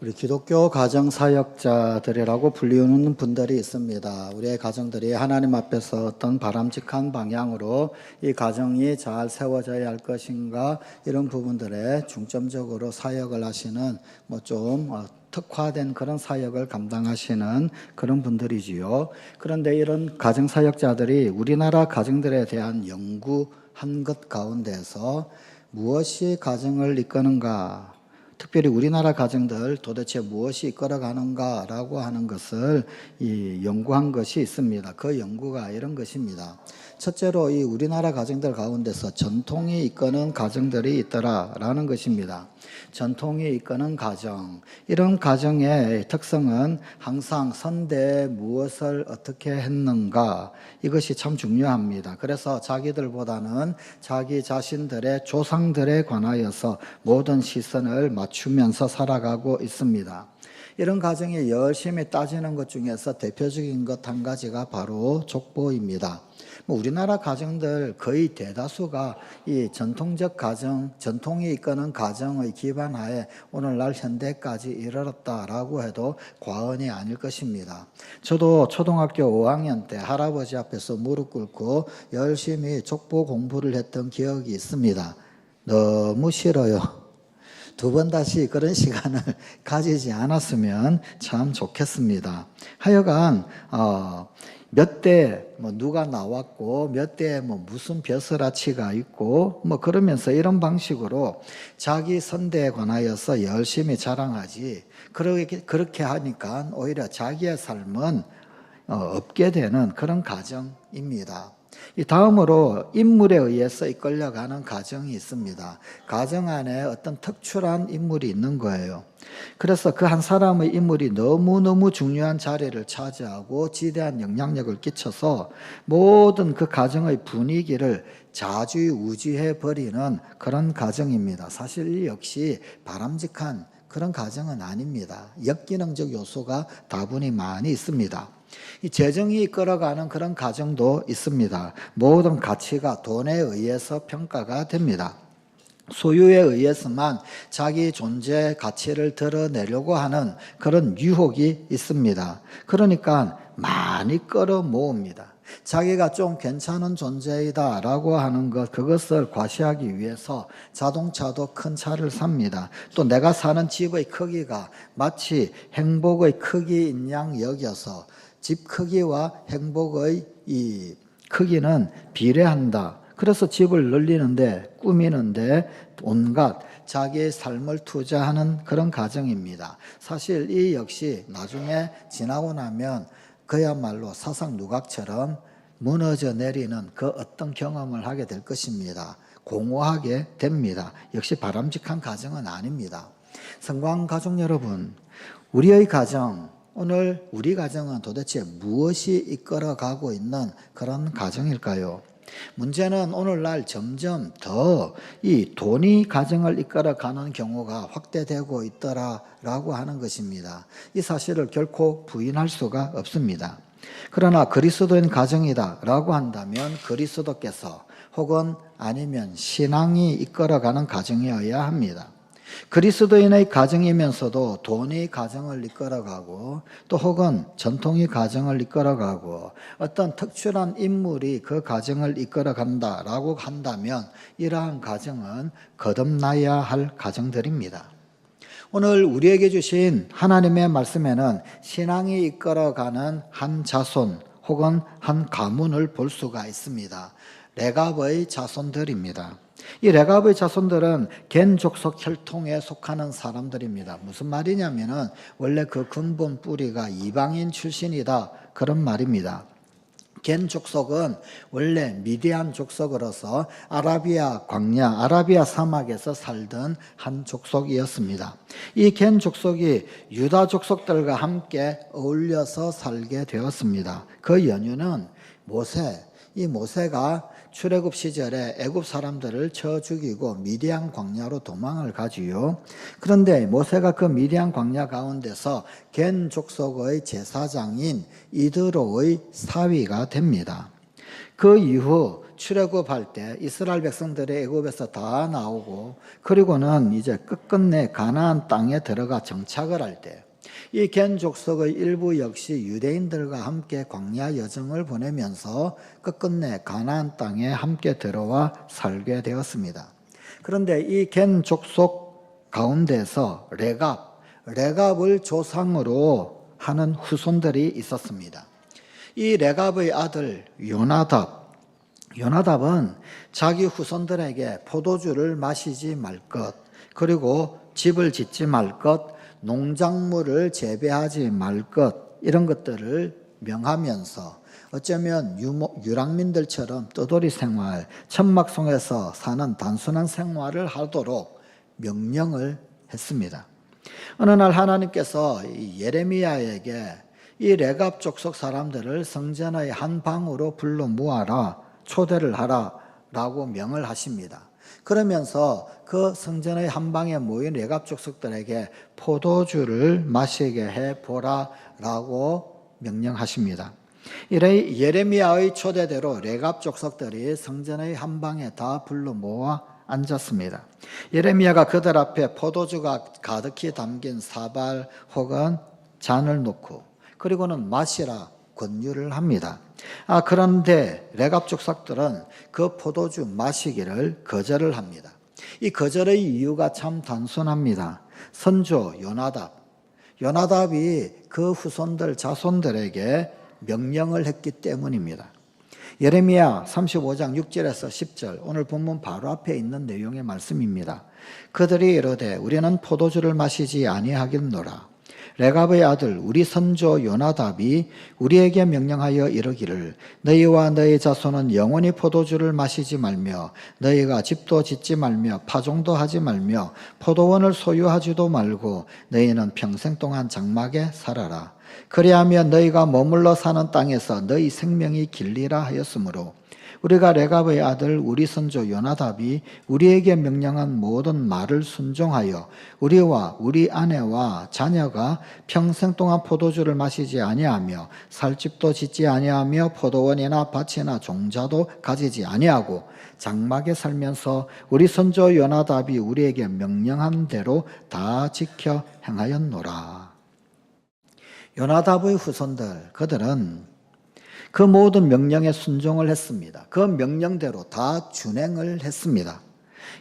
우리 기독교 가정사역자들이라고 불리우는 분들이 있습니다. 우리의 가정들이 하나님 앞에서 어떤 바람직한 방향으로 이 가정이 잘 세워져야 할 것인가, 이런 부분들에 중점적으로 사역을 하시는 좀 특화된 그런 사역을 감당하시는 그런 분들이지요. 그런데 이런 가정사역자들이 우리나라 가정들에 대한 연구한 것 가운데서 무엇이 가정을 이끄는가, 특별히 우리나라 가정들 도대체 무엇이 이끌어가는가라고 하는 것을 연구한 것이 있습니다. 그 연구가 이런 것입니다. 첫째로 이 우리나라 가정들 가운데서 전통이 이끄는 가정들이 있더라라는 것입니다. 전통이 이끄는 가정, 이런 가정의 특성은 항상 선대에 무엇을 어떻게 했는가, 이것이 참 중요합니다. 그래서 자기들보다는 자기 자신들의 조상들에 관하여서 모든 시선을 맞추면서 살아가고 있습니다. 이런 가정이 열심히 따지는 것 중에서 대표적인 것 한 가지가 바로 족보입니다. 우리나라 가정들 거의 대다수가 이 전통적 가정, 전통이 이끄는 가정의 기반하에 오늘날 현대까지 이르렀다라고 해도 과언이 아닐 것입니다. 저도 초등학교 5학년 때 할아버지 앞에서 무릎 꿇고 열심히 족보 공부를 했던 기억이 있습니다. 너무 싫어요. 두 번 다시 그런 시간을 가지지 않았으면 참 좋겠습니다. 하여간 몇 대 누가 나왔고 몇 대에 무슨 벼슬아치가 있고 그러면서 이런 방식으로 자기 선대에 관하여서 열심히 자랑하지, 그렇게 하니까 오히려 자기의 삶은 없게 되는 그런 가정입니다. 이 다음으로 인물에 의해서 이끌려가는 가정이 있습니다. 가정 안에 어떤 특출한 인물이 있는 거예요. 그래서 그 한 사람의 인물이 너무너무 중요한 자리를 차지하고 지대한 영향력을 끼쳐서 모든 그 가정의 분위기를 좌지우지해 버리는 그런 가정입니다. 사실 이 역시 바람직한 그런 가정은 아닙니다. 역기능적 요소가 다분히 많이 있습니다. 이 재정이 이끌어가는 그런 가정도 있습니다. 모든 가치가 돈에 의해서 평가가 됩니다. 소유에 의해서만 자기 존재 가치를 드러내려고 하는 그런 유혹이 있습니다. 그러니까 많이 끌어모읍니다. 자기가 좀 괜찮은 존재이다 라고 하는 그것을 과시하기 위해서 자동차도 큰 차를 삽니다. 또 내가 사는 집의 크기가 마치 행복의 크기인 양 여겨서 집 크기와 행복의 이 크기는 비례한다. 그래서 집을 늘리는데, 꾸미는데 온갖 자기의 삶을 투자하는 그런 가정입니다. 사실 이 역시 나중에 지나고 나면 그야말로 사상 누각처럼 무너져 내리는 그 어떤 경험을 하게 될 것입니다. 공허하게 됩니다. 역시 바람직한 가정은 아닙니다. 성광 가족 여러분, 우리의 가정, 오늘 우리 가정은 도대체 무엇이 이끌어가고 있는 그런 가정일까요? 문제는 오늘날 점점 더 이 돈이 가정을 이끌어가는 경우가 확대되고 있더라라고 하는 것입니다. 이 사실을 결코 부인할 수가 없습니다. 그러나 그리스도인 가정이다라고 한다면 그리스도께서 혹은 아니면 신앙이 이끌어가는 가정이어야 합니다. 그리스도인의 가정이면서도 돈이 가정을 이끌어가고 또 혹은 전통이 가정을 이끌어가고 어떤 특출한 인물이 그 가정을 이끌어간다라고 한다면 이러한 가정은 거듭나야 할 가정들입니다. 오늘 우리에게 주신 하나님의 말씀에는 신앙이 이끌어가는 한 자손 혹은 한 가문을 볼 수가 있습니다. 레갑의 자손들입니다. 이 레갑의 자손들은 겐 족속 혈통에 속하는 사람들입니다. 무슨 말이냐면은 원래 그 근본 뿌리가 이방인 출신이다, 그런 말입니다. 겐 족속은 원래 미디안 족속으로서 아라비아 광야, 아라비아 사막에서 살던 한 족속이었습니다. 이 겐 족속이 유다 족속들과 함께 어울려서 살게 되었습니다. 그 연유는 이 모세가 출애굽 시절에 애굽 사람들을 쳐 죽이고 미디안 광야로 도망을 가지요. 그런데 모세가 그 미디안 광야 가운데서 겐 족속의 제사장인 이드로의 사위가 됩니다. 그 이후 출애굽할 때 이스라엘 백성들이 애굽에서 다 나오고 그리고는 이제 끝끝내 가나안 땅에 들어가 정착을 할 때 이 겐 족속의 일부 역시 유대인들과 함께 광야 여정을 보내면서 끝끝내 가나안 땅에 함께 들어와 살게 되었습니다. 그런데 이 겐 족속 가운데서 레갑을 조상으로 하는 후손들이 있었습니다. 이 레갑의 아들 요나답은 자기 후손들에게 포도주를 마시지 말 것, 그리고 집을 짓지 말 것, 농작물을 재배하지 말 것, 이런 것들을 명하면서 어쩌면 유랑민들처럼 떠돌이 생활, 천막송에서 사는 단순한 생활을 하도록 명령을 했습니다. 어느 날 하나님께서 예레미야에게 이 레갑 족속 사람들을 성전의 한 방으로 불러 모아라, 초대를 하라 라고 명을 하십니다. 그러면서 그 성전의 한 방에 모인 레갑 족속들에게 포도주를 마시게 해보라 라고 명령하십니다. 이래 예레미야의 초대대로 레갑 족속들이 성전의 한 방에 다 불러 모아 앉았습니다. 예레미야가 그들 앞에 포도주가 가득히 담긴 사발 혹은 잔을 놓고 그리고는 마시라 권유를 합니다. 그런데 레갑 족속들은 그 포도주 마시기를 거절을 합니다. 이 거절의 이유가 참 단순합니다. 선조 요나답이 그 후손들 자손들에게 명령을 했기 때문입니다. 예레미야 35장 6절에서 10절, 오늘 본문 바로 앞에 있는 내용의 말씀입니다. 그들이 이르되 우리는 포도주를 마시지 아니하겠노라. 레갑의 아들 우리 선조 요나답이 우리에게 명령하여 이르기를 너희와 너희 자손은 영원히 포도주를 마시지 말며 너희가 집도 짓지 말며 파종도 하지 말며 포도원을 소유하지도 말고 너희는 평생 동안 장막에 살아라. 그리하면 너희가 머물러 사는 땅에서 너희 생명이 길리라 하였으므로 우리가 레갑의 아들 우리 선조 요나답이 우리에게 명령한 모든 말을 순종하여 우리와 우리 아내와 자녀가 평생 동안 포도주를 마시지 아니하며 살집도 짓지 아니하며 포도원이나 밭이나 종자도 가지지 아니하고 장막에 살면서 우리 선조 요나답이 우리에게 명령한 대로 다 지켜 행하였노라. 요나답의 후손들, 그들은 그 모든 명령에 순종을 했습니다. 그 명령대로 다 준행을 했습니다.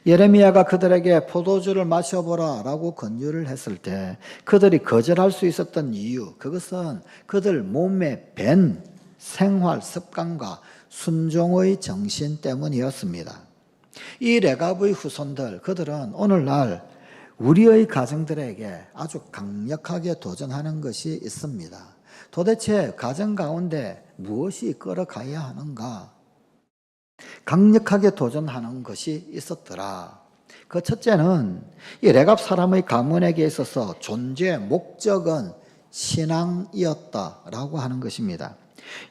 예레미야가 그들에게 포도주를 마셔보라 라고 권유를 했을 때 그들이 거절할 수 있었던 이유, 그것은 그들 몸에 밴 생활 습관과 순종의 정신 때문이었습니다. 이 레갑의 후손들, 그들은 오늘날 우리의 가정들에게 아주 강력하게 도전하는 것이 있습니다. 도대체 가정 가운데 무엇이 이끌어가야 하는가? 강력하게 도전하는 것이 있었더라. 그 첫째는 이 레갑 사람의 가문에게 있어서 존재의 목적은 신앙이었다라고 하는 것입니다.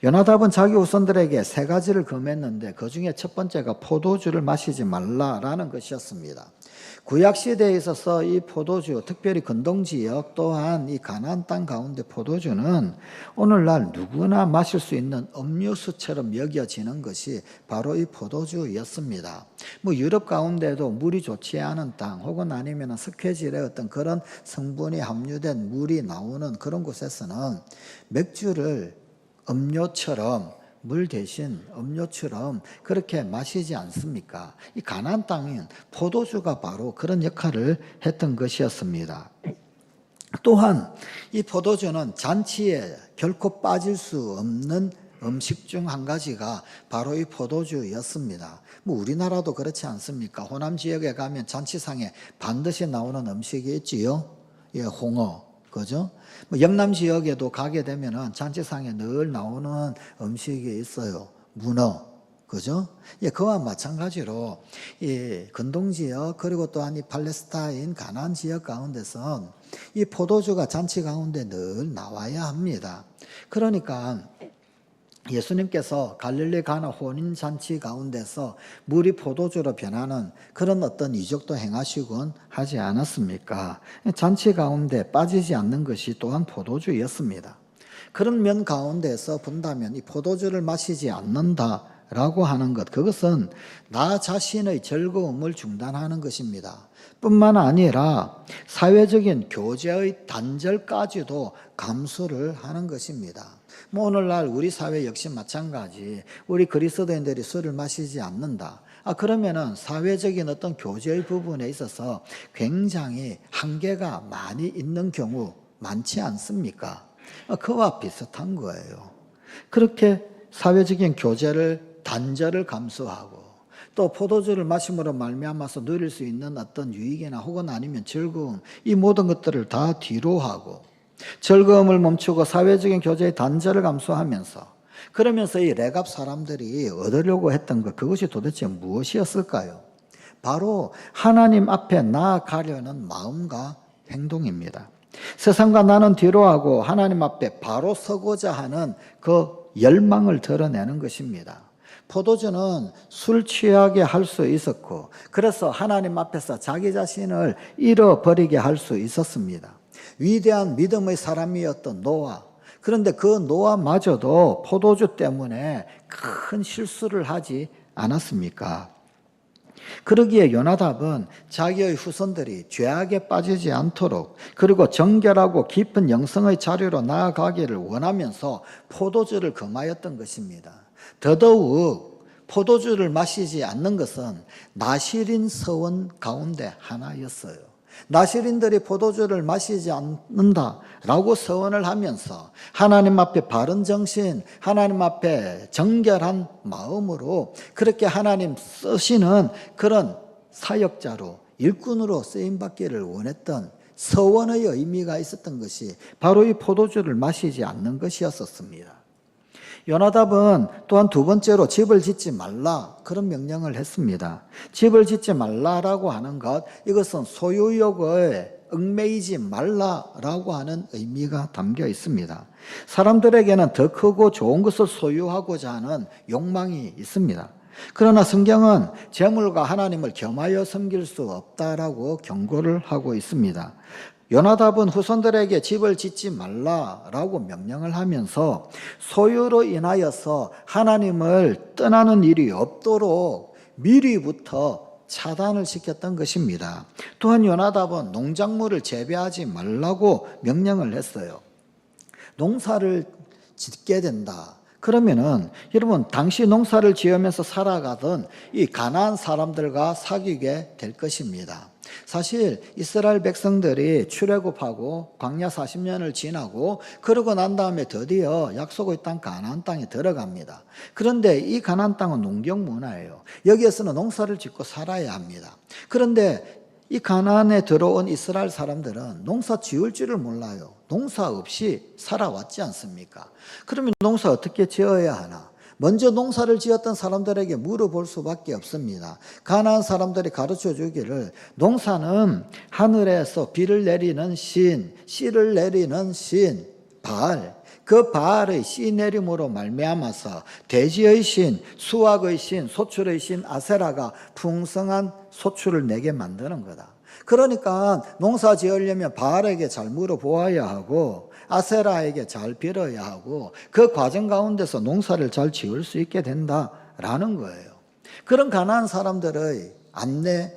요나답은 자기 후손들에게 세 가지를 금했는데 그 중에 첫 번째가 포도주를 마시지 말라라는 것이었습니다. 구약시대에 있어서 이 포도주, 특별히 근동지역 또한 이 가나안 땅 가운데 포도주는 오늘날 누구나 마실 수 있는 음료수처럼 여겨지는 것이 바로 이 포도주였습니다. 유럽 가운데도 물이 좋지 않은 땅 혹은 아니면 석회질의 어떤 그런 성분이 함유된 물이 나오는 그런 곳에서는 맥주를 음료처럼 물 대신 음료처럼 그렇게 마시지 않습니까? 이 가나안 땅은 포도주가 바로 그런 역할을 했던 것이었습니다. 또한 이 포도주는 잔치에 결코 빠질 수 없는 음식 중 한 가지가 바로 이 포도주였습니다. 우리나라도 그렇지 않습니까? 호남 지역에 가면 잔치상에 반드시 나오는 음식이 있지요. 홍어. 그죠? 영남 지역에도 가게 되면은 잔치상에 늘 나오는 음식이 있어요. 문어. 그죠? 그와 마찬가지로 이 근동 지역 그리고 또한 이 팔레스타인 가나안 지역 가운데서 이 포도주가 잔치 가운데 늘 나와야 합니다. 그러니까 예수님께서 갈릴리 가나 혼인 잔치 가운데서 물이 포도주로 변하는 그런 어떤 이적도 행하시곤 하지 않았습니까? 잔치 가운데 빠지지 않는 것이 또한 포도주였습니다. 그런 면 가운데서 본다면 이 포도주를 마시지 않는다 라고 하는 것, 그것은 나 자신의 즐거움을 중단하는 것입니다. 뿐만 아니라 사회적인 교제의 단절까지도 감수를 하는 것입니다. 뭐 오늘날 우리 사회 역시 마찬가지, 우리 그리스도인들이 술을 마시지 않는다. 그러면은 사회적인 어떤 교제의 부분에 있어서 굉장히 한계가 많이 있는 경우 많지 않습니까? 그와 비슷한 거예요. 그렇게 사회적인 교제를 단절을 감수하고 또 포도주를 마심으로 말미암아서 누릴 수 있는 어떤 유익이나 혹은 아니면 즐거움, 이 모든 것들을 다 뒤로 하고 즐거움을 멈추고 사회적인 교제의 단절을 감수하면서, 그러면서 이 레갑 사람들이 얻으려고 했던 것, 그것이 도대체 무엇이었을까요? 바로 하나님 앞에 나아가려는 마음과 행동입니다. 세상과 나는 뒤로 하고 하나님 앞에 바로 서고자 하는 그 열망을 드러내는 것입니다. 포도주는 술 취하게 할 수 있었고, 그래서 하나님 앞에서 자기 자신을 잃어버리게 할 수 있었습니다. 위대한 믿음의 사람이었던 노아, 그런데 그 노아마저도 포도주 때문에 큰 실수를 하지 않았습니까? 그러기에 요나답은 자기의 후손들이 죄악에 빠지지 않도록, 그리고 정결하고 깊은 영성의 자리로 나아가기를 원하면서 포도주를 금하였던 것입니다. 더더욱 포도주를 마시지 않는 것은 나실인 서원 가운데 하나였어요. 나실인들이 포도주를 마시지 않는다라고 서원을 하면서 하나님 앞에 바른 정신, 하나님 앞에 정결한 마음으로 그렇게 하나님 쓰시는 그런 사역자로, 일꾼으로 쓰임받기를 원했던 서원의 의미가 있었던 것이 바로 이 포도주를 마시지 않는 것이었습니다. 요나답은 또한 두 번째로 집을 짓지 말라, 그런 명령을 했습니다. 집을 짓지 말라라고 하는 것, 이것은 소유욕에 얽매이지 말라라고 하는 의미가 담겨 있습니다. 사람들에게는 더 크고 좋은 것을 소유하고자 하는 욕망이 있습니다. 그러나 성경은 재물과 하나님을 겸하여 섬길 수 없다라고 경고를 하고 있습니다. 요나답은 후손들에게 집을 짓지 말라라고 명령을 하면서 소유로 인하여서 하나님을 떠나는 일이 없도록 미리부터 차단을 시켰던 것입니다. 또한 요나답은 농작물을 재배하지 말라고 명령을 했어요. 농사를 짓게 된다. 그러면은 여러분, 당시 농사를 지으면서 살아가던 이 가나안 사람들과 사귀게 될 것입니다. 사실 이스라엘 백성들이 출애굽하고 광야 40년을 지나고 그러고 난 다음에 드디어 약속의 땅 가나안 땅에 들어갑니다. 그런데 이 가나안 땅은 농경 문화예요. 여기에서는 농사를 짓고 살아야 합니다. 그런데 이 가나안에 들어온 이스라엘 사람들은 농사 지을 줄을 몰라요. 농사 없이 살아왔지 않습니까? 그러면 농사 어떻게 지어야 하나? 먼저 농사를 지었던 사람들에게 물어볼 수밖에 없습니다. 가나안 사람들이 가르쳐 주기를, 농사는 하늘에서 비를 내리는 신, 씨를 내리는 신 바알, 그 바알의 씨 내림으로 말미암아서 대지의 신, 수확의 신, 소출의 신 아세라가 풍성한 소출을 내게 만드는 거다. 그러니까 농사 지으려면 바알에게 잘 물어보아야 하고 아세라에게 잘 빌어야 하고 그 과정 가운데서 농사를 잘 지을 수 있게 된다라는 거예요. 그런 가나안 사람들의 안내,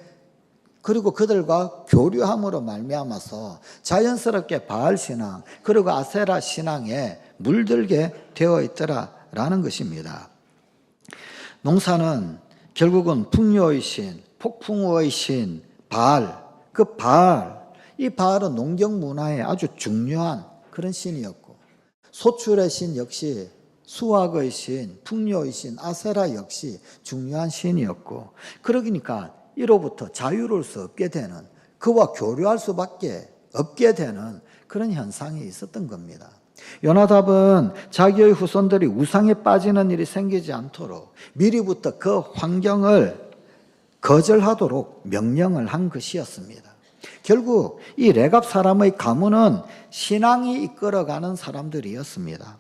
그리고 그들과 교류함으로 말미암아서 자연스럽게 바알 신앙 그리고 아세라 신앙에 물들게 되어 있더라라는 것입니다. 농사는 결국은 풍요의 신, 폭풍우의 신 바알, 그 바알, 이 바알은 농경 문화의 아주 중요한 그런 신이었고, 소출의 신 역시 수확의 신, 풍요의 신 아세라 역시 중요한 신이었고, 그러니까 이로부터 자유로울 수 없게 되는, 그와 교류할 수밖에 없게 되는 그런 현상이 있었던 겁니다. 요나답은 자기의 후손들이 우상에 빠지는 일이 생기지 않도록 미리부터 그 환경을 거절하도록 명령을 한 것이었습니다. 결국 이 레갑 사람의 가문은 신앙이 이끌어가는 사람들이었습니다.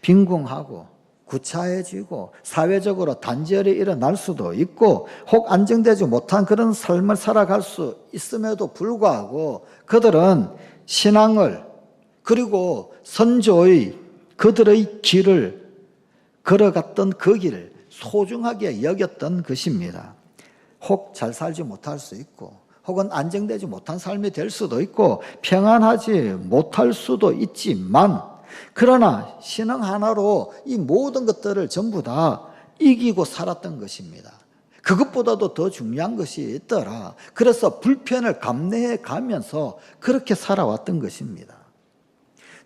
빈궁하고 구차해지고 사회적으로 단절이 일어날 수도 있고 혹 안정되지 못한 그런 삶을 살아갈 수 있음에도 불구하고 그들은 신앙을, 그리고 선조의 그들의 길을 걸어갔던 그 길을 소중하게 여겼던 것입니다. 혹 잘 살지 못할 수 있고 혹은 안정되지 못한 삶이 될 수도 있고 평안하지 못할 수도 있지만 그러나 신앙 하나로 이 모든 것들을 전부 다 이기고 살았던 것입니다. 그것보다도 더 중요한 것이 있더라. 그래서 불편을 감내해 가면서 그렇게 살아왔던 것입니다.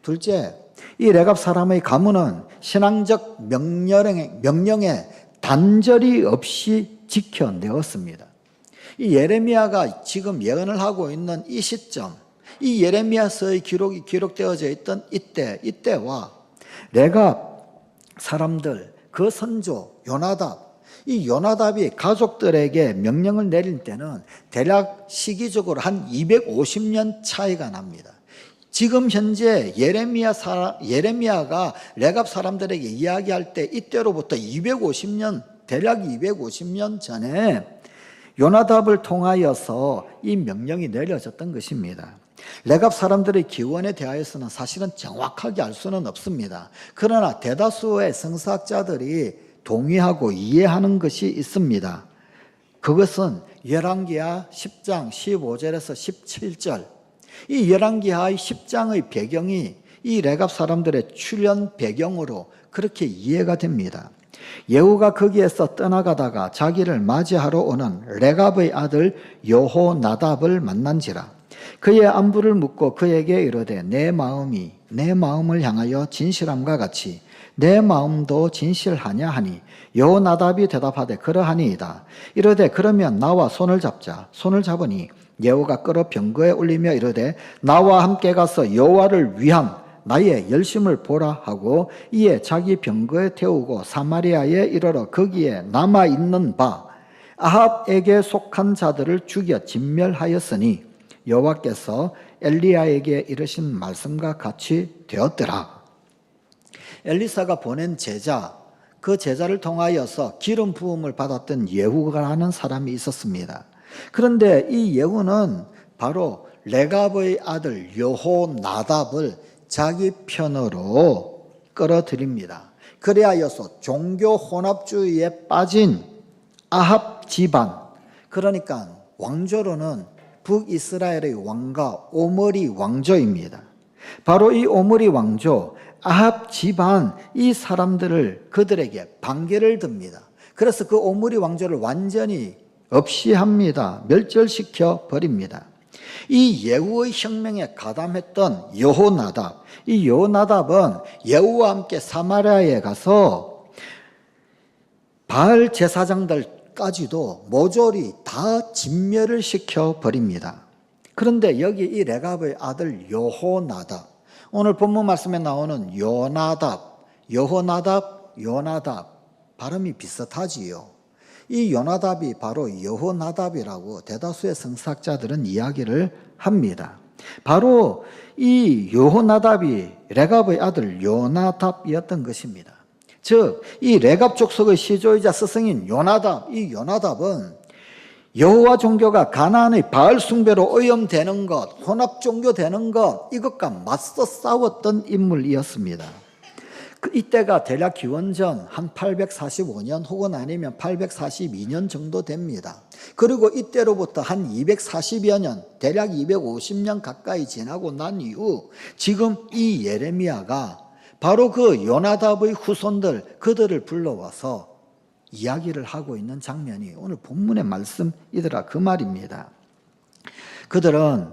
둘째, 이 레갑 사람의 가문은 신앙적 명령에 단절이 없이 지켜내었습니다. 이 예레미야가 지금 예언을 하고 있는 이 시점, 이 예레미야서의 기록이 기록되어져 있던 이때와 레갑 사람들, 그 선조 요나답, 이 요나답이 가족들에게 명령을 내릴 때는 대략 시기적으로 한 250년 차이가 납니다. 지금 현재 예레미야가 레갑 사람들에게 이야기할 때 이때로부터 250년, 대략 250년 전에 요나답을 통하여서 이 명령이 내려졌던 것입니다. 레갑 사람들의 기원에 대하여서는 사실은 정확하게 알 수는 없습니다. 그러나 대다수의 성서학자들이 동의하고 이해하는 것이 있습니다. 그것은 열왕기하 10장 15절에서 17절, 이 열왕기하의 10장의 배경이 이 레갑 사람들의 출현 배경으로 그렇게 이해가 됩니다. 예후가 거기에서 떠나가다가 자기를 맞이하러 오는 레갑의 아들 여호나답을 만난지라. 그의 안부를 묻고 그에게 이르되 내 마음이 내 마음을 향하여 진실함과 같이 내 마음도 진실하냐 하니 여호나답이 대답하되 그러하니이다. 이르되 그러면 나와 손을 잡자. 손을 잡으니 예후가 끌어 병거에 올리며 이르되 나와 함께 가서 여호와를 위한 나의 열심을 보라 하고 이에 자기 병거에 태우고 사마리아에 이르러 거기에 남아있는 바 아합에게 속한 자들을 죽여 진멸하였으니 여호와께서 엘리야에게 이르신 말씀과 같이 되었더라. 엘리사가 보낸 제자, 그 제자를 통하여서 기름 부음을 받았던 예후라는 사람이 있었습니다. 그런데 이 예후는 바로 레갑의 아들 여호나답을 자기 편으로 끌어들입니다. 그리하여서 종교 혼합주의에 빠진 아합 집안, 그러니까 왕조로는 북이스라엘의 왕가 오므리 왕조입니다. 바로 이 오므리 왕조 아합 집안, 이 사람들을 그들에게 반기를 듭니다. 그래서 그 오므리 왕조를 완전히 없이 합니다. 멸절시켜 버립니다. 이 예후의 혁명에 가담했던 여호나답, 이 여호나답은 예후와 함께 사마리아에 가서 바알 제사장들까지도 모조리 다 진멸을 시켜 버립니다. 그런데 여기 이 레갑의 아들 여호나답, 오늘 본문 말씀에 나오는 요나답, 여호나답, 요나답 발음이 비슷하지요. 이 요나답이 바로 여호나답이라고 대다수의 성서학자들은 이야기를 합니다. 바로 이 여호나답이 레갑의 아들 요나답이었던 것입니다. 즉, 이 레갑 족속의 시조이자 스승인 요나답, 이 요나답은 여호와 종교가 가나안의 바알 숭배로 오염되는 것, 혼합 종교 되는 것, 이것과 맞서 싸웠던 인물이었습니다. 이때가 대략 기원전 한 845년 혹은 아니면 842년 정도 됩니다. 그리고 이때로부터 한 240여 년, 대략 250년 가까이 지나고 난 이후 지금 이 예레미야가 바로 그 요나답의 후손들, 그들을 불러와서 이야기를 하고 있는 장면이 오늘 본문의 말씀이더라, 그 말입니다. 그들은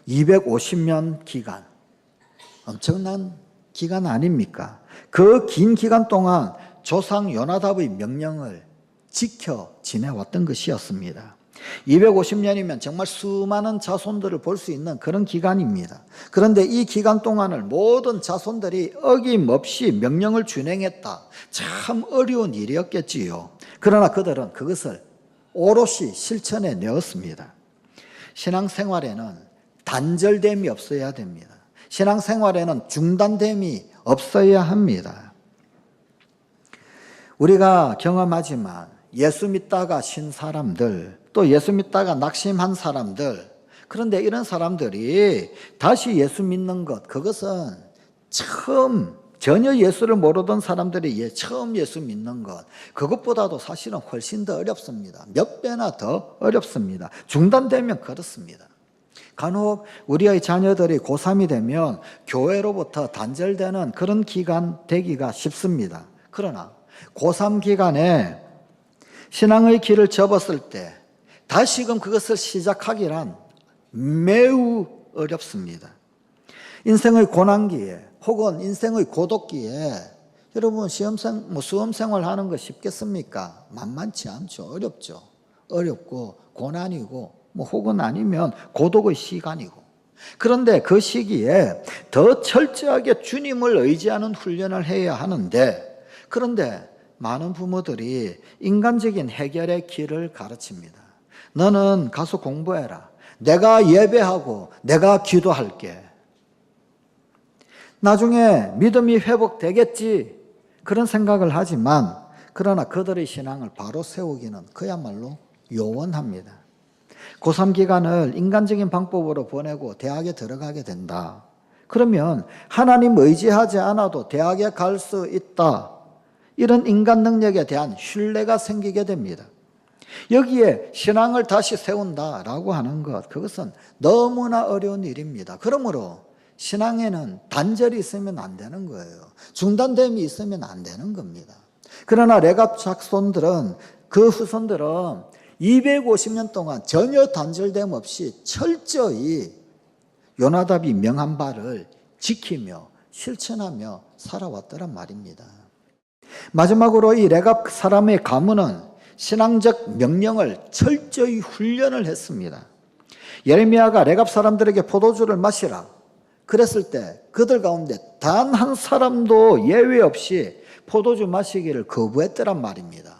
250년 기간, 엄청난 기간 아닙니까? 그 긴 기간 동안 조상 요나답의 명령을 지켜 지내왔던 것이었습니다. 250년이면 정말 수많은 자손들을 볼 수 있는 그런 기간입니다. 그런데 이 기간 동안을 모든 자손들이 어김없이 명령을 준행했다. 참 어려운 일이었겠지요. 그러나 그들은 그것을 오롯이 실천해 내었습니다. 신앙생활에는 단절됨이 없어야 됩니다. 신앙생활에는 중단됨이 없어야 합니다. 우리가 경험하지만 예수 믿다가 신 사람들, 또 예수 믿다가 낙심한 사람들, 그런데 이런 사람들이 다시 예수 믿는 것, 그것은 처음 전혀 예수를 모르던 사람들이 처음 예수 믿는 것, 그것보다도 사실은 훨씬 더 어렵습니다. 몇 배나 더 어렵습니다. 중단되면 그렇습니다. 간혹 우리의 자녀들이 고3이 되면 교회로부터 단절되는 그런 기간 되기가 쉽습니다. 그러나 고3 기간에 신앙의 길을 접었을 때 다시금 그것을 시작하기란 매우 어렵습니다. 인생의 고난기에 혹은 인생의 고독기에 여러분 수험생활 하는 거 쉽겠습니까? 만만치 않죠. 어렵죠. 어렵고 고난이고 혹은 아니면 고독의 시간이고. 그런데 그 시기에 더 철저하게 주님을 의지하는 훈련을 해야 하는데, 그런데 많은 부모들이 인간적인 해결의 길을 가르칩니다. 너는 가서 공부해라. 내가 예배하고 내가 기도할게. 나중에 믿음이 회복되겠지, 그런 생각을 하지만 그러나 그들의 신앙을 바로 세우기는 그야말로 요원합니다. 고3 기간을 인간적인 방법으로 보내고 대학에 들어가게 된다. 그러면 하나님 의지하지 않아도 대학에 갈 수 있다. 이런 인간 능력에 대한 신뢰가 생기게 됩니다. 여기에 신앙을 다시 세운다라고 하는 것, 그것은 너무나 어려운 일입니다. 그러므로 신앙에는 단절이 있으면 안 되는 거예요. 중단됨이 있으면 안 되는 겁니다. 그러나 레갑 자손들은, 그 후손들은 250년 동안 전혀 단절됨 없이 철저히 요나답이 명한 바를 지키며 실천하며 살아왔더란 말입니다. 마지막으로 이 레갑 사람의 가문은 신앙적 명령을 철저히 훈련을 했습니다. 예레미야가 레갑 사람들에게 포도주를 마시라 그랬을 때 그들 가운데 단 한 사람도 예외 없이 포도주 마시기를 거부했더란 말입니다.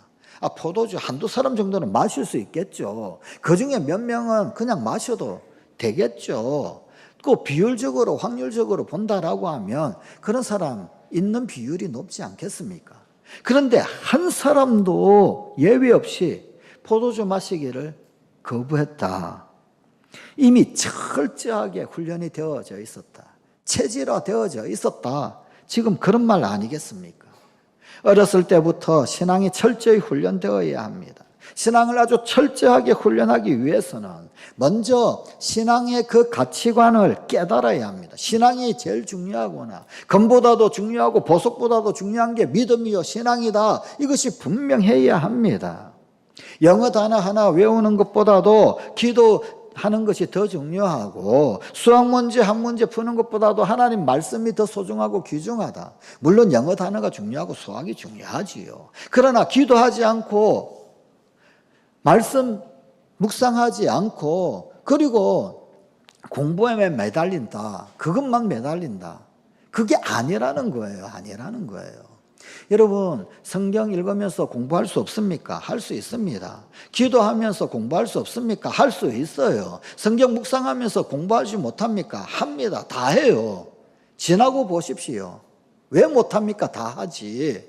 포도주 한두 사람 정도는 마실 수 있겠죠. 그 중에 몇 명은 그냥 마셔도 되겠죠. 그 비율적으로 확률적으로 본다라고 하면 그런 사람 있는 비율이 높지 않겠습니까? 그런데 한 사람도 예외 없이 포도주 마시기를 거부했다. 이미 철저하게 훈련이 되어져 있었다. 체질화되어져 있었다. 지금 그런 말 아니겠습니까? 어렸을 때부터 신앙이 철저히 훈련되어야 합니다. 신앙을 아주 철저하게 훈련하기 위해서는 먼저 신앙의 그 가치관을 깨달아야 합니다. 신앙이 제일 중요하구나. 금보다도 중요하고 보석보다도 중요한 게 믿음이요 신앙이다. 이것이 분명해야 합니다. 영어 단어 하나 외우는 것보다도 기도하는 것이 더 중요하고, 수학 문제 한 문제 푸는 것보다도 하나님 말씀이 더 소중하고 귀중하다. 물론 영어 단어가 중요하고 수학이 중요하지요. 그러나 기도하지 않고 말씀 묵상하지 않고 그리고 공부에 매달린다, 그것만 매달린다, 그게 아니라는 거예요. 아니라는 거예요. 여러분, 성경 읽으면서 공부할 수 없습니까? 할 수 있습니다. 기도하면서 공부할 수 없습니까? 할 수 있어요. 성경 묵상하면서 공부하지 못합니까? 합니다. 다 해요. 지나고 보십시오. 왜 못합니까? 다 하지.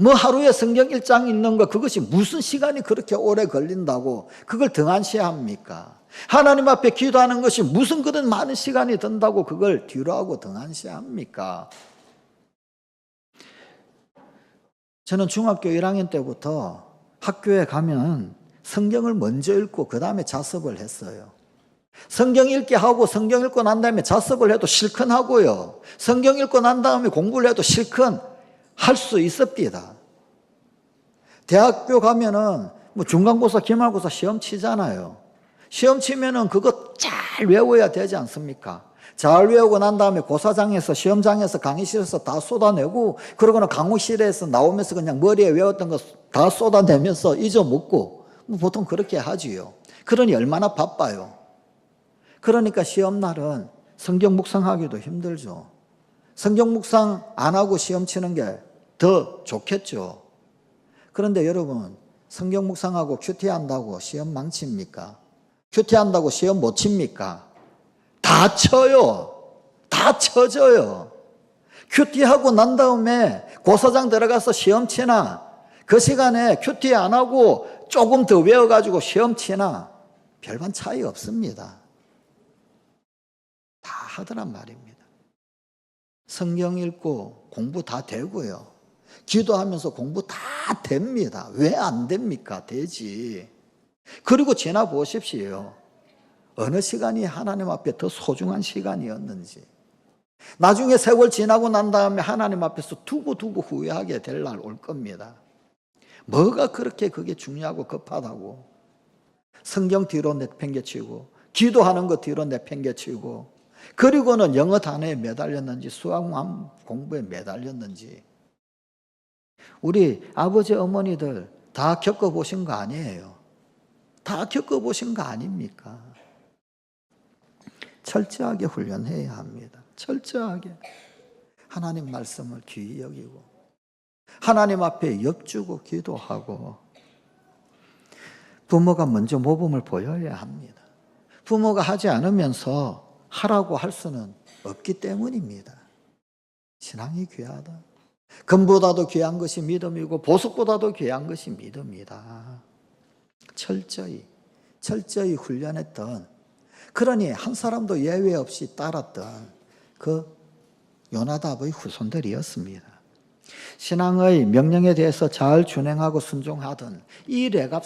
하루에 성경 1장 읽는 거, 그것이 무슨 시간이 그렇게 오래 걸린다고 그걸 등한시합니까? 하나님 앞에 기도하는 것이 무슨 그런 많은 시간이 든다고 그걸 뒤로 하고 등한시합니까? 저는 중학교 1학년 때부터 학교에 가면 성경을 먼저 읽고 그 다음에 자습을 했어요. 성경 읽게 하고 성경 읽고 난 다음에 자습을 해도 실컷 하고요. 성경 읽고 난 다음에 공부를 해도 실컷 할 수 있습니다. 대학교 가면은 중간고사, 기말고사 시험 치잖아요. 시험 치면은 그거 잘 외워야 되지 않습니까? 잘 외우고 난 다음에 고사장에서, 시험장에서, 강의실에서 다 쏟아내고, 그러고는 강의실에서 나오면서 그냥 머리에 외웠던 거 다 쏟아내면서 잊어먹고, 보통 그렇게 하지요. 그러니 얼마나 바빠요. 그러니까 시험날은 성경 묵상하기도 힘들죠. 성경 묵상 안 하고 시험 치는 게 더 좋겠죠. 그런데 여러분, 성경 묵상하고 큐티한다고 시험 망칩니까? 큐티한다고 시험 못 칩니까? 다 쳐요. 다 쳐져요. 큐티하고 난 다음에 고사장 들어가서 시험 치나, 그 시간에 큐티 안 하고 조금 더 외워가지고 시험 치나 별반 차이 없습니다. 다 하더란 말입니다. 성경 읽고 공부 다 되고요. 기도하면서 공부 다 됩니다. 왜 안 됩니까? 되지. 그리고 지나보십시오. 어느 시간이 하나님 앞에 더 소중한 시간이었는지. 나중에 세월 지나고 난 다음에 하나님 앞에서 두고 후회하게 될 날 올 겁니다. 뭐가 그렇게 그게 중요하고 급하다고. 성경 뒤로 내팽개치고 기도하는 것 뒤로 내팽개치고 그리고는 영어 단어에 매달렸는지 수학만 공부에 매달렸는지. 우리 아버지 어머니들 다 겪어보신 거 아니에요? 다 겪어보신 거 아닙니까? 철저하게 훈련해야 합니다. 철저하게 하나님 말씀을 귀히 여기고 하나님 앞에 엽주고 기도하고 부모가 먼저 모범을 보여야 합니다. 부모가 하지 않으면서 하라고 할 수는 없기 때문입니다. 신앙이 귀하다. 금보다도 귀한 것이 믿음이고 보석보다도 귀한 것이 믿음이다. 철저히 훈련했던, 그러니 한 사람도 예외 없이 따랐던 그 요나답의 후손들이었습니다. 신앙의 명령에 대해서 잘 준행하고 순종하던 이 레갑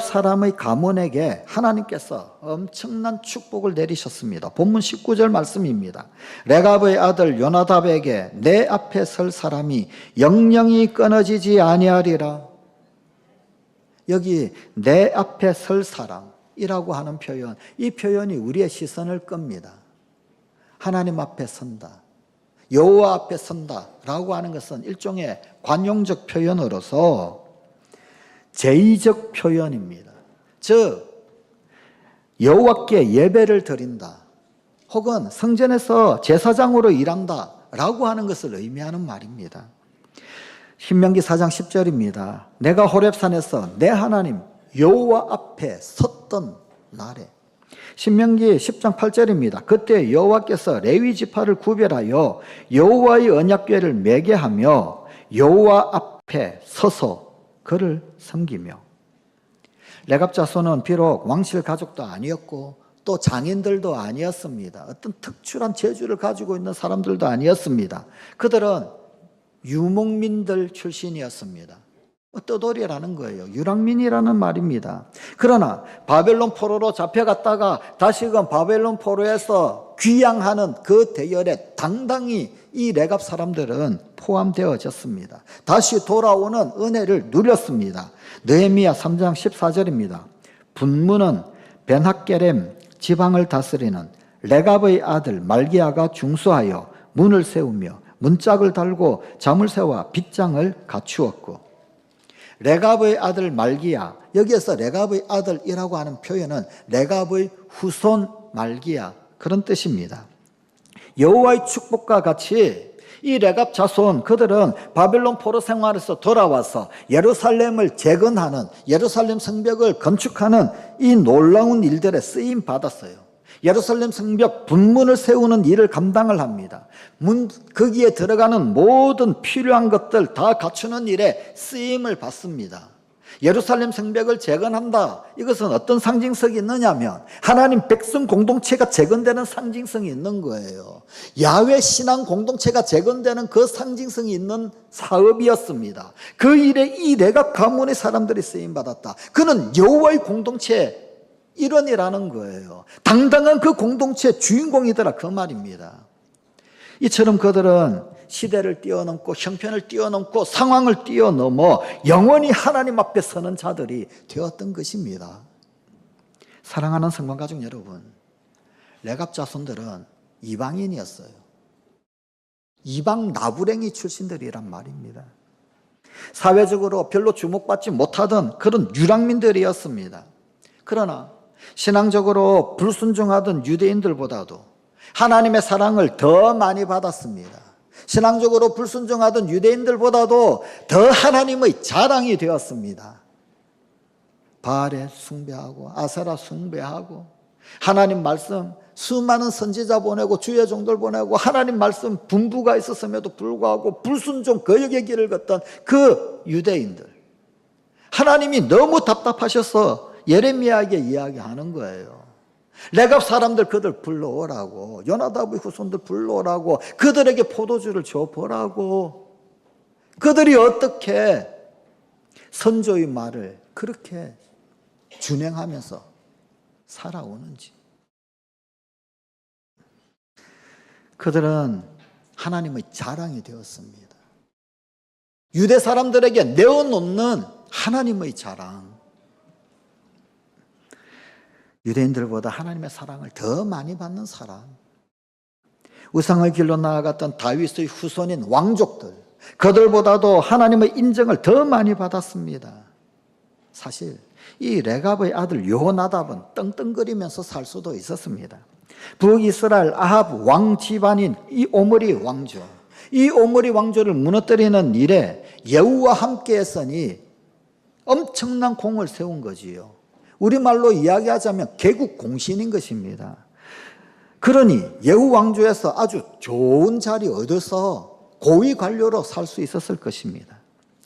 사람의 가문에게 하나님께서 엄청난 축복을 내리셨습니다. 본문 19절 말씀입니다. 레갑의 아들 요나답에게 내 앞에 설 사람이 영영이 끊어지지 아니하리라. 여기 내 앞에 설 사람이라고 하는 표현, 이 표현이 우리의 시선을 끕니다. 하나님 앞에 선다, 여호와 앞에 선다라고 하는 것은 일종의 관용적 표현으로서 제의적 표현입니다. 즉 여호와께 예배를 드린다 혹은 성전에서 제사장으로 일한다라고 하는 것을 의미하는 말입니다. 신명기 4장 10절입니다. 내가 호렙산에서 내 하나님 여호와 앞에 섰던 날에. 신명기 10장 8절입니다. 그때 여호와께서 레위 지파를 구별하여 여호와의 언약궤를 매게 하며 여호와 앞에 서서 그를 섬기며. 레갑 자손은 비록 왕실 가족도 아니었고 또 장인들도 아니었습니다. 어떤 특출한 재주를 가지고 있는 사람들도 아니었습니다. 그들은 유목민들 출신이었습니다. 떠돌이라는 거예요. 유랑민이라는 말입니다. 그러나 바벨론 포로로 잡혀갔다가 다시금 바벨론 포로에서 귀양하는 그 대열에 당당히 이 레갑 사람들은 포함되어졌습니다. 다시 돌아오는 은혜를 누렸습니다. 느헤미야 3장 14절입니다. 분문은 벤학게렘 지방을 다스리는 레갑의 아들 말기야가 중수하여 문을 세우며 문짝을 달고 잠을 세워 빗장을 갖추었고. 레갑의 아들 말기야, 여기에서 레갑의 아들이라고 하는 표현은 레갑의 후손 말기야, 그런 뜻입니다. 여호와의 축복과 같이 이 레갑 자손, 그들은 바벨론 포로 생활에서 돌아와서 예루살렘을 재건하는, 예루살렘 성벽을 건축하는 이 놀라운 일들에 쓰임 받았어요. 예루살렘 성벽 분문을 세우는 일을 감당을 합니다. 거기에 들어가는 모든 필요한 것들 다 갖추는 일에 쓰임을 받습니다. 예루살렘 성벽을 재건한다. 이것은 어떤 상징성이 있느냐면 하나님 백성 공동체가 재건되는 상징성이 있는 거예요. 야훼 신앙 공동체가 재건되는 그 상징성이 있는 사업이었습니다. 그 일에 이 레갑 가문의 사람들이 쓰임 받았다. 그는 여호와의 공동체 일원이라는 거예요. 당당한 그 공동체의 주인공이더라, 그 말입니다. 이처럼 그들은 시대를 뛰어넘고 형편을 뛰어넘고 상황을 뛰어넘어 영원히 하나님 앞에 서는 자들이 되었던 것입니다. 사랑하는 성도가족 여러분, 레갑 자손들은 이방인이었어요. 이방 나부랭이 출신들이란 말입니다. 사회적으로 별로 주목받지 못하던 그런 유랑민들이었습니다. 그러나 신앙적으로 불순종하던 유대인들보다도 하나님의 사랑을 더 많이 받았습니다. 신앙적으로 불순종하던 유대인들보다도 더 하나님의 자랑이 되었습니다. 바알에 숭배하고 아세라 숭배하고 하나님 말씀 수많은 선지자 보내고 주의 종들 보내고 하나님 말씀 분부가 있었음에도 불구하고 불순종 거역의 길을 걷던 그 유대인들, 하나님이 너무 답답하셔서 예레미야에게 이야기하는 거예요. 레갑 사람들 그들 불러오라고, 요나답의 후손들 불러오라고, 그들에게 포도주를 줘보라고. 그들이 어떻게 선조의 말을 그렇게 준행하면서 살아오는지. 그들은 하나님의 자랑이 되었습니다. 유대 사람들에게 내어놓는 하나님의 자랑. 유대인들보다 하나님의 사랑을 더 많이 받는 사람. 우상의 길로 나아갔던 다윗의 후손인 왕족들, 그들보다도 하나님의 인정을 더 많이 받았습니다. 사실 이 레갑의 아들 요나답은 떵떵거리면서 살 수도 있었습니다. 북이스라엘 아합 왕 집안인 이 오므리 왕조, 이 오므리 왕조를 무너뜨리는 일에 예후와 함께 했으니 엄청난 공을 세운 거지요. 우리말로 이야기하자면 개국 공신인 것입니다. 그러니 예후 왕조에서 아주 좋은 자리 얻어서 고위 관료로 살 수 있었을 것입니다.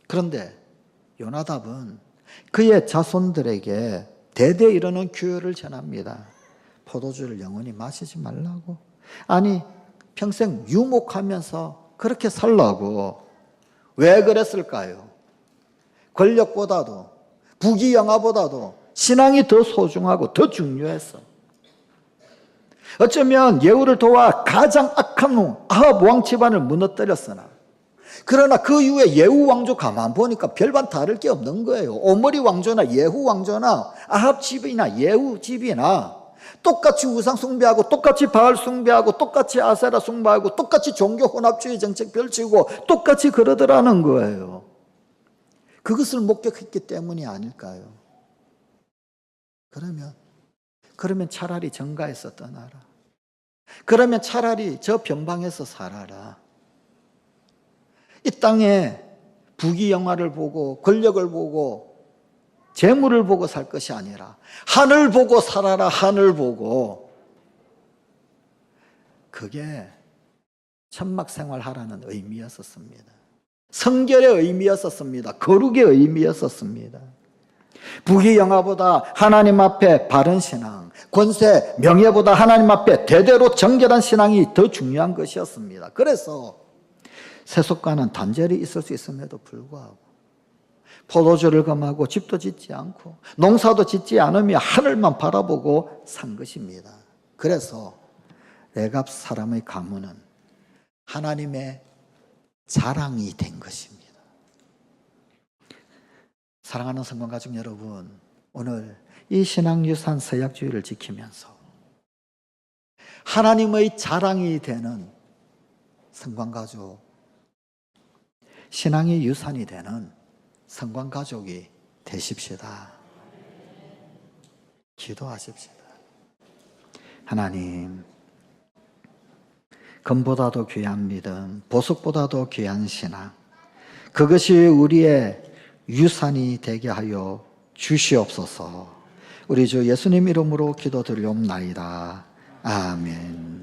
그런데 요나답은 그의 자손들에게 대대 이르는 규율을 전합니다. 포도주를 영원히 마시지 말라고. 아니, 평생 유목하면서 그렇게 살라고. 왜 그랬을까요? 권력보다도, 부귀영화보다도 신앙이 더 소중하고 더 중요했어. 어쩌면 예후를 도와 가장 악한 아합 왕 집안을 무너뜨렸으나, 그러나 그 이후에 예후 왕조 가만 보니까 별반 다를 게 없는 거예요. 오므리 왕조나 예후 왕조나 아합 집이나 예후 집이나 똑같이 우상 숭배하고, 똑같이 바알 숭배하고, 똑같이 아세라 숭배하고, 똑같이 종교 혼합주의 정책 펼치고 똑같이 그러더라는 거예요. 그것을 목격했기 때문이 아닐까요? 그러면 차라리 정가에서 떠나라. 그러면 차라리 저 변방에서 살아라. 이 땅에 부귀영화를 보고 권력을 보고 재물을 보고 살 것이 아니라 하늘 보고 살아라. 하늘 보고. 그게 천막 생활하라는 의미였었습니다. 성결의 의미였었습니다. 거룩의 의미였었습니다. 부귀영화보다 하나님 앞에 바른 신앙, 권세, 명예보다 하나님 앞에 대대로 정결한 신앙이 더 중요한 것이었습니다. 그래서 세속과는 단절이 있을 수 있음에도 불구하고 포도주를 금하고 집도 짓지 않고 농사도 짓지 않으며 하늘만 바라보고 산 것입니다. 그래서 레갑 사람의 가문은 하나님의 자랑이 된 것입니다. 사랑하는 성도가족 여러분, 오늘 이 신앙유산 서약주의를 지키면서 하나님의 자랑이 되는 성관가족, 신앙의 유산이 되는 성관가족이 되십시다. 기도하십시다. 하나님, 금보다도 귀한 믿음, 보석보다도 귀한 신앙, 그것이 우리의 유산이 되게 하여 주시옵소서. 우리 주 예수님 이름으로 기도드리옵나이다. 아멘.